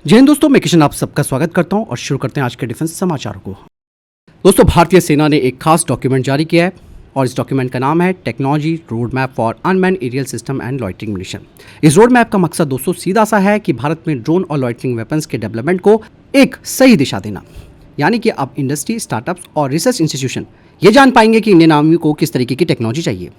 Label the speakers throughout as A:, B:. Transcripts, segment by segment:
A: जय हिंद दोस्तों, मैं किशन आप सबका स्वागत करता हूं और शुरू करते हैं आज के डिफेंस समाचारों को। दोस्तों, भारतीय सेना ने एक खास डॉक्यूमेंट जारी किया है और इस डॉक्यूमेंट का नाम है technology road map for unmanned aerial system and loitering mission. इस रोड मैप का मकसद दोस्तों सीधा सा है कि भारत में ड्रोन और लॉइटरिंग वेपन्स के डेवलपमेंट को एक सही दिशा देना। यानी कि अब इंडस्ट्री, स्टार्टअप्स और रिसर्च इंस्टीट्यूशन ये जान पाएंगे कि इंडियन आर्मी को किस तरीके की टेक्नोलॉजी चाहिए।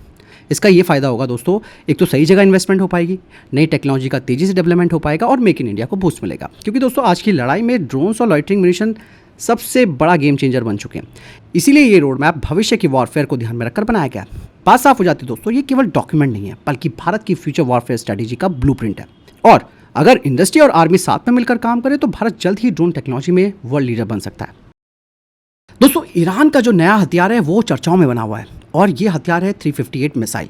A: इसका ये फ़ायदा होगा दोस्तों, एक तो सही जगह इन्वेस्टमेंट हो पाएगी, नई टेक्नोलॉजी का तेज़ी से डेवलपमेंट हो पाएगा और मेक इन इंडिया को बूस्ट मिलेगा। क्योंकि दोस्तों आज की लड़ाई में ड्रोन्स और लॉइटरिंग मिशन सबसे बड़ा गेम चेंजर बन चुके हैं। इसीलिए ये रोड मैप भविष्य की वॉरफेयर को ध्यान में रखकर बनाया गया। बात साफ हो जाती है दोस्तों, ये केवल डॉक्यूमेंट नहीं है बल्कि भारत की फ्यूचर वॉरफेयर स्ट्रेटेजी का ब्लूप्रिंट है। और अगर इंडस्ट्री और आर्मी साथ में मिलकर काम करे तो भारत जल्द ही ड्रोन टेक्नोलॉजी में वर्ल्ड लीडर बन सकता है। दोस्तों, ईरान का जो नया हथियार है वो चर्चाओं में बना हुआ है और ये हथियार है 358 मिसाइल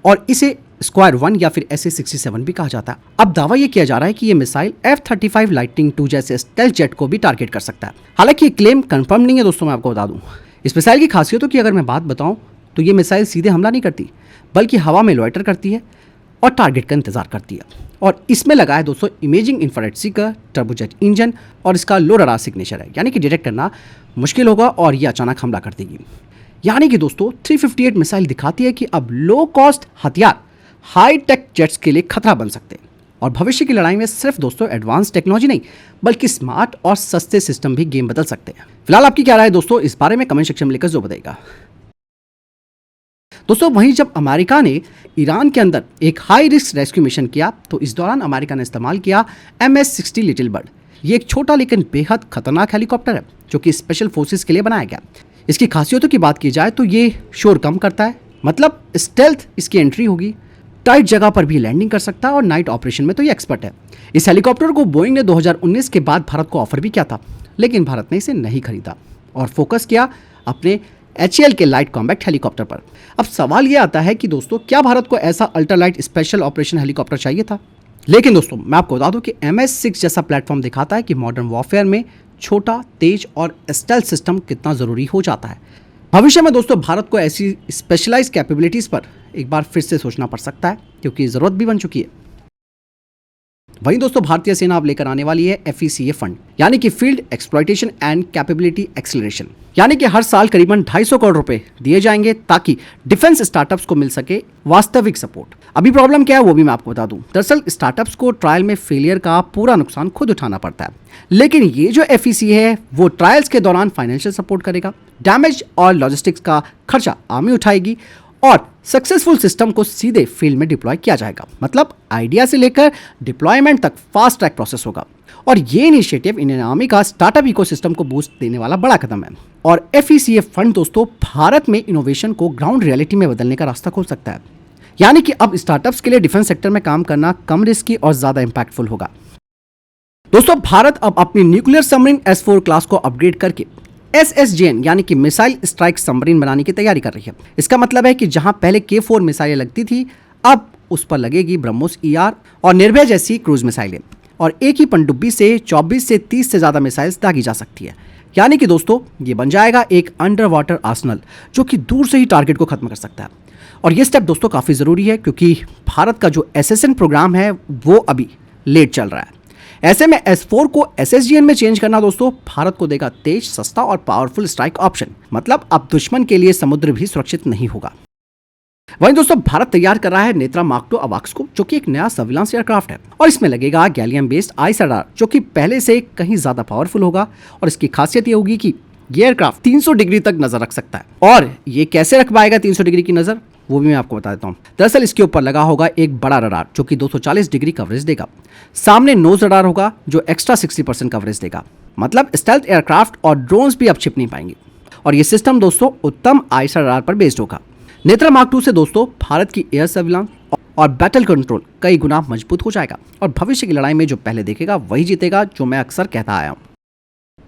A: और इसे स्क्वायर 1 या फिर SA-67 भी कहा जाता है। अब दावा ये किया जा रहा है कि ये मिसाइल F-35 लाइटनिंग 2 जैसे स्टेल्थ जेट को भी टारगेट कर सकता है। हालांकि ये क्लेम कंफर्म नहीं है दोस्तों, मैं आपको बता दूं। इस मिसाइल की खासियतों की अगर मैं बात बताऊं तो ये मिसाइल सीधे हमला नहीं करती बल्कि हवा में लॉइटर करती है और टारगेट का इंतजार करती है। और इसमें लगा है दोस्तों imaging infrared Sikar, turbojet engine और इसका लो रडार सिग्नेचर है, यानी कि डिटेक्ट करना मुश्किल होगा और ये अचानक हमला कर देगी। यानी कि दोस्तों 358 मिसाइल दिखाती है कि अब लो कॉस्ट हथियार हाई टेक जेट्स के लिए खतरा बन सकते हैं और भविष्य की लड़ाई में सिर्फ दोस्तों एडवांस टेक्नोलॉजी नहीं बल्कि स्मार्ट और सस्ते सिस्टम भी गेम बदल सकते हैं। फिलहाल आपकी क्या राय है दोस्तों, इस बारे में कमेंट सेक्शन में लिखकर जो बताएगा। दोस्तों, वहीं जब अमेरिका ने ईरान के अंदर एक हाई रिस्क रेस्क्यू मिशन किया तो इस दौरान अमेरिका ने इस्तेमाल किया MS-60 लिटिल बर्ड। ये एक छोटा लेकिन बेहद खतरनाक हेलीकॉप्टर है जो कि स्पेशल फोर्सेस के लिए बनाया गया। इसकी खासियतों की बात की जाए तो ये शोर कम करता है, मतलब स्टेल्थ इसकी एंट्री होगी, टाइट जगह पर भी लैंडिंग कर सकता है और नाइट ऑपरेशन में तो ये एक्सपर्ट है। इस हेलीकॉप्टर को बोइंग ने 2019 के बाद भारत को ऑफर भी किया था, लेकिन भारत ने इसे नहीं खरीदा और फोकस किया अपने HAL के लाइट कॉम्बैक्ट हेलीकॉप्टर पर। अब सवाल ये आता है कि दोस्तों क्या भारत को ऐसा अल्ट्रालाइट स्पेशल ऑपरेशन हेलीकॉप्टर चाहिए था? लेकिन दोस्तों मैं आपको बता दूं कि MS-6 जैसा प्लेटफॉर्म दिखाता है कि मॉडर्न वॉरफेयर में छोटा, तेज और स्टेल्थ सिस्टम कितना ज़रूरी हो जाता है। भविष्य में दोस्तों भारत को ऐसी स्पेशलाइज कैपेबिलिटीज़ पर एक बार फिर से सोचना पड़ सकता है क्योंकि ज़रूरत भी बन चुकी है। वहीं दोस्तों भारतीय सेना अब लेकर आने वाली है FECA फंड, यानी कि field exploitation and capability acceleration, यानी कि हर साल करीबन 250 करोड़ रुपए दिए जाएंगे ताकि डिफेंस स्टार्टअप्स को मिल सके वास्तविक सपोर्ट। अभी प्रॉब्लम क्या है वो भी मैं आपको बता दूं। दरअसल स्टार्टअप्स को ट्रायल में फेलियर का पूरा नुकसान खुद उठाना पड़ता है, लेकिन ये जो FECA है वो ट्रायल्स के दौरान फाइनेंशियल सपोर्ट करेगा, डैमेज और लॉजिस्टिक्स का खर्चा आर्मी उठाएगी और सक्सेसफुल सिस्टम को सीधे फील्ड में डिप्लॉय किया जाएगा। मतलब आइडिया से लेकर डिप्लॉयमेंट तक फास्ट ट्रैक प्रोसेस होगा और ये इनिशिएटिव इंडियन आर्मी का स्टार्टअप इकोसिस्टम को बूस्ट देने वाला बड़ा कदम है। और FECA फंड दोस्तों भारत में इनोवेशन को ग्राउंड रियलिटी में बदलने का रास्ता खोल सकता है, यानी कि अब स्टार्टअप्स के लिए डिफेंस सेक्टर में काम करना कम रिस्की और ज्यादा इंपैक्टफुल होगा। दोस्तों भारत अब अपनी न्यूक्लियर सबमरीन S4 क्लास को अपग्रेड करके SSGN यानी कि मिसाइल स्ट्राइक सबमरीन बनाने की तैयारी कर रही है। इसका मतलब है कि जहां पहले K4 मिसाइलें लगती थी अब उस पर लगेगी ब्रह्मोस ER और निर्भय जैसी क्रूज मिसाइलें और एक ही पनडुब्बी से 24 से 30 से ज़्यादा मिसाइल्स दागी जा सकती है। यानी कि दोस्तों ये बन जाएगा एक अंडर वाटर आर्सनल जो कि दूर से ही टारगेट को खत्म कर सकता है। और ये स्टेप दोस्तों काफ़ी ज़रूरी है क्योंकि भारत का जो SSN प्रोग्राम है वो अभी लेट चल रहा है। ऐसे में S4 को SSGN में चेंज करना दोस्तों भारत को देगा तेज, सस्ता और पावरफुल स्ट्राइक ऑप्शन। मतलब अब दुश्मन के लिए समुद्र भी सुरक्षित नहीं होगा। वहीं दोस्तों भारत तैयार कर रहा है नेत्रा मार्क 2 अवाक्स को, जो कि एक नया सर्विलांस एयरक्राफ्ट है और इसमें लगेगा गैलियम बेस्ड आइस रडार जो कि पहले से कहीं ज्यादा पावरफुल होगा। और इसकी खासियत ये होगी कि ये एयरक्राफ्ट 300 डिग्री तक नजर रख सकता है। और ये कैसे रख पाएगा 300 डिग्री की नजर, वो भी मैं आपको बता देता हूँ। दरअसल इसके ऊपर लगा होगा एक बड़ा रडार जो कि 240 डिग्री कवरेज देगा। सामने नोज रडार होगा जो एक्स्ट्रा 60% कवरेज देगा। मतलब स्टेल्थ एयरक्राफ्ट और ड्रोन्स भी अब छिप नहीं पाएंगे। और ये सिस्टम दोस्तों उत्तम आइस रडार पर बेस्ड होगा। नेत्रा मार्क 2 से दोस्तों भारत की एयर सर्विलांस और बैटल कंट्रोल कई गुना मजबूत हो जाएगा और भविष्य की लड़ाई में जो पहले देखेगा वही जीतेगा, जो मैं अक्सर कहता आया हूँ।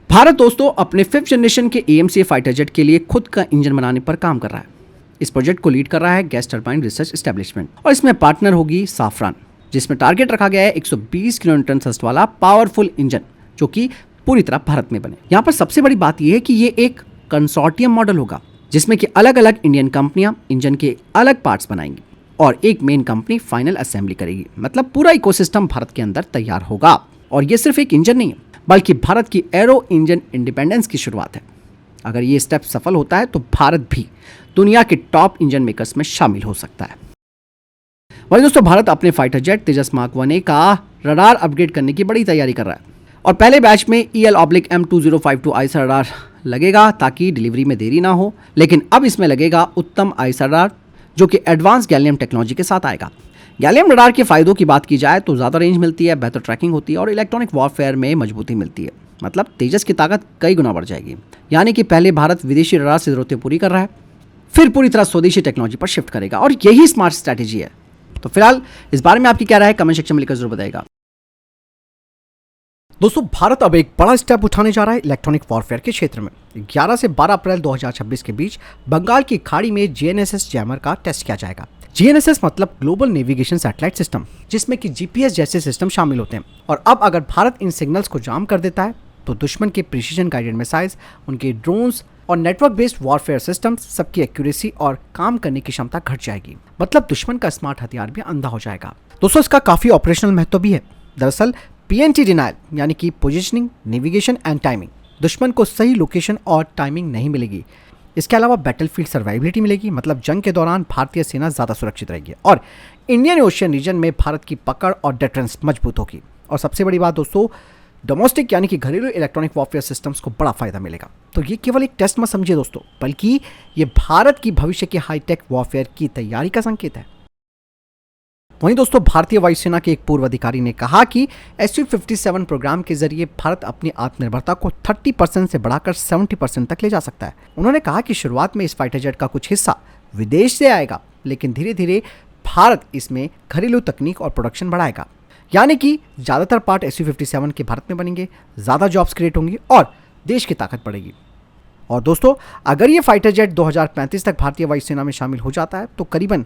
A: भारत दोस्तों अपने 5th जनरेशन के AMCA फाइटर जेट के लिए खुद का इंजन बनाने पर काम कर रहा है। इस प्रोजेक्ट को लीड कर रहा है गैस टरबाइन रिसर्च एस्टेब्लिशमेंट और इसमें पार्टनर होगी साफरान, जिसमें टारगेट रखा गया है 120 किलोन्यूटन थ्रस्ट वाला पावरफुल इंजन जो कि पूरी तरह भारत में बने। यहाँ पर सबसे बड़ी बात यह है कि ये एक कंसोर्टियम मॉडल होगा जिसमें कि अलग अलग इंडियन कंपनियां इंजन के अलग पार्ट्स बनाएंगी और एक मेन कंपनी फाइनल असेंबली करेगी। मतलब पूरा इकोसिस्टम भारत के अंदर तैयार होगा और ये सिर्फ एक इंजन नहीं है, बल्कि भारत की एरो इंजन इंडिपेंडेंस की शुरुआत है। अगर ये स्टेप सफल होता है तो भारत भी दुनिया के टॉप इंजन मेकर्स में शामिल हो सकता है। वहीं दोस्तों, भारत अपने फाइटर जेट तेजस मार्क 1A का रडार अपग्रेड करने की बड़ी तैयारी कर रहा है और पहले बैच में EL/M2052 आईएसआर रडार लगेगा ताकि डिलीवरी में देरी ना हो। लेकिन अब इसमें लगेगा उत्तम आईएसआर रडार जो कि एडवांस गैलियम टेक्नोलॉजी के साथ आएगा। गैलियम रडार के फायदों की बात की जाए तो ज़्यादा रेंज मिलती है, बेहतर ट्रैकिंग होती है और इलेक्ट्रॉनिक वॉरफेयर में मजबूती मिलती है। मतलब तेजस की ताकत कई गुना बढ़ जाएगी। यानी कि पहले भारत विदेशी रडार से जरूरतें पूरी कर रहा है, फिर पूरी तरह स्वदेशी टेक्नोलॉजी पर शिफ्ट करेगा और यही स्मार्ट स्ट्रैटेजी है। तो फिलहाल इस बारे में आपकी क्या राय है, कमेंट सेक्शन में लिखकर जरूर बताइएगा। दोस्तों, भारत अब एक बड़ा स्टेप उठाने जा रहा है इलेक्ट्रॉनिक वॉरफेयर के क्षेत्र में। 11 से 12 अप्रैल 2026 के बीच बंगाल की खाड़ी में GNSS जैमर का टेस्ट किया जाएगा। GNSS मतलब ग्लोबल नेविगेशन सैटेलाइट सिस्टम, जिसमें कि GPS जैसे सिस्टम शामिल होते हैं। और अब अगर भारत इन सिग्नल्स को जाम कर देता है तो दुश्मन के प्रिसीजन गाइडेड मिसाइल्स, उनके ड्रोन्स और नेटवर्क बेस्ड वॉरफेयर सिस्टम्स सबकी एक्यूरेसी और काम करने की क्षमता घट जाएगी। मतलब दुश्मन का स्मार्ट हथियार भी अंधा हो जाएगा। दोस्तों, इसका काफी ऑपरेशनल महत्व भी है। दरअसल PNT डिनायल यानी कि पोजीशनिंग, नेविगेशन एंड टाइमिंग, दुश्मन को सही लोकेशन और टाइमिंग नहीं मिलेगी। इसके अलावा बैटलफील्ड सर्वाइबिलिटी मिलेगी, मतलब जंग के दौरान भारतीय सेना ज्यादा सुरक्षित रहेगी और इंडियन ओशियन रीजन में भारत की पकड़ और डिफरेंस मजबूत होगी। और सबसे बड़ी बात दोस्तों, डोमेस्टिक यानी कि घरेलू इलेक्ट्रॉनिक वॉरफेयर सिस्टम्स को बड़ा फायदा मिलेगा। तो ये केवल एक टेस्ट मत समझिए दोस्तों, बल्कि ये भारत की भविष्य की हाईटेक वॉरफेयर की तैयारी का संकेत है। वहीं दोस्तों, भारतीय वायुसेना के एक पूर्व अधिकारी ने कहा कि SU-57 प्रोग्राम के जरिए भारत अपनी आत्मनिर्भरता को 30% से बढ़ाकर 70% तक ले जा सकता है। उन्होंने कहा कि शुरुआत में इस फाइटर जेट का कुछ हिस्सा विदेश से आएगा, लेकिन धीरे धीरे भारत इसमें घरेलू तकनीक और प्रोडक्शन बढ़ाएगा। यानी कि ज़्यादातर पार्ट SU-57 के भारत में बनेंगे, ज़्यादा जॉब्स क्रिएट होंगी और देश की ताकत बढ़ेगी। और दोस्तों, अगर ये फाइटर जेट 2035 तक भारतीय वायुसेना में शामिल हो जाता है तो करीबन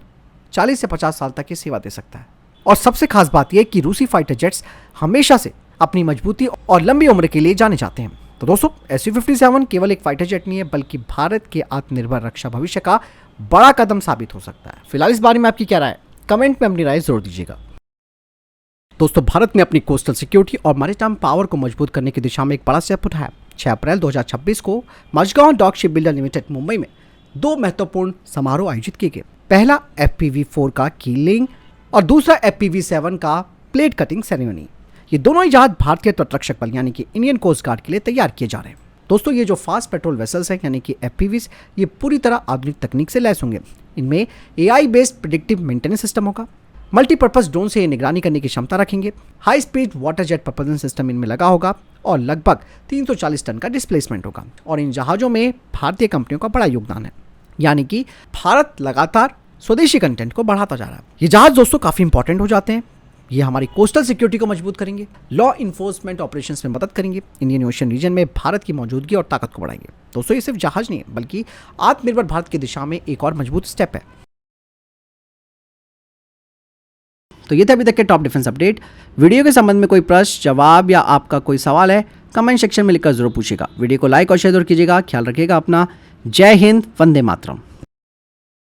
A: 40 से 50 साल तक की सेवा दे सकता है। और सबसे खास बात यह कि रूसी फाइटर जेट्स हमेशा से अपनी मजबूती और लंबी उम्र के लिए जाने जाते हैं। तो दोस्तों, SU-57 केवल एक फाइटर जेट नहीं है, बल्कि भारत के आत्मनिर्भर रक्षा भविष्य का बड़ा कदम साबित हो सकता है। फिलहाल इस बारे में आपकी क्या राय है, कमेंट में अपनी राय जरूर दीजिएगा। दोस्तों, भारत ने अपनी कोस्टल सिक्योरिटी और मैरीटाइम पावर को मजबूत करने की दिशा में एक बड़ा स्टेप उठाया। 6 अप्रैल 2026 को Mazagon dock ship builder limited Mumbai में 2 महत्वपूर्ण समारोह आयोजित किए गए। पहला FPV-4 का कीलिंग और दूसरा FPV-7 का प्लेट कटिंग सेरेमनी। ये दोनों ही जहाज भारतीय तटरक्षक बल यानी कि इंडियन कोस्ट गार्ड के लिए तैयार किए जा रहे हैं। दोस्तों, ये जो फास्ट पेट्रोल वेसल्स हैं यानी कि FPVs, ये पूरी तरह आधुनिक तकनीक से लैस होंगे। इनमें AI based predictive maintenance system होगा, मल्टीपर्पज ड्रोन से निगरानी करने की क्षमता रखेंगे, high speed water jet propulsion system इनमें लगा होगा और लगभग 340 टन का डिस्प्लेसमेंट होगा। और इन जहाज़ों में भारतीय कंपनियों का बड़ा योगदान है, यानी कि भारत लगातार स्वदेशी कंटेंट को बढ़ाता जा रहा है। ये जहाज दोस्तों काफ़ी इंपॉर्टेंट हो जाते हैं। ये हमारी कोस्टल सिक्योरिटी को मजबूत करेंगे, लॉ इन्फोर्समेंट ऑपरेशंस में मदद करेंगे, इंडियन ओशन रीजन में भारत की मौजूदगी और ताकत को बढ़ाएंगे। दोस्तों, ये सिर्फ जहाज नहीं है, बल्कि आत्मनिर्भर भारत की दिशा में एक और मजबूत स्टेप है। तो ये थे अभी तक के टॉप डिफेंस अपडेट। वीडियो के संबंध में कोई प्रश्न, जवाब या आपका कोई सवाल है, कमेंट सेक्शन में लिखकर जरूर पूछिएगा। वीडियो को लाइक और शेयर जरूर कीजिएगा। ख्याल रखिएगा अपना। जय हिंद, वंदे मातरम।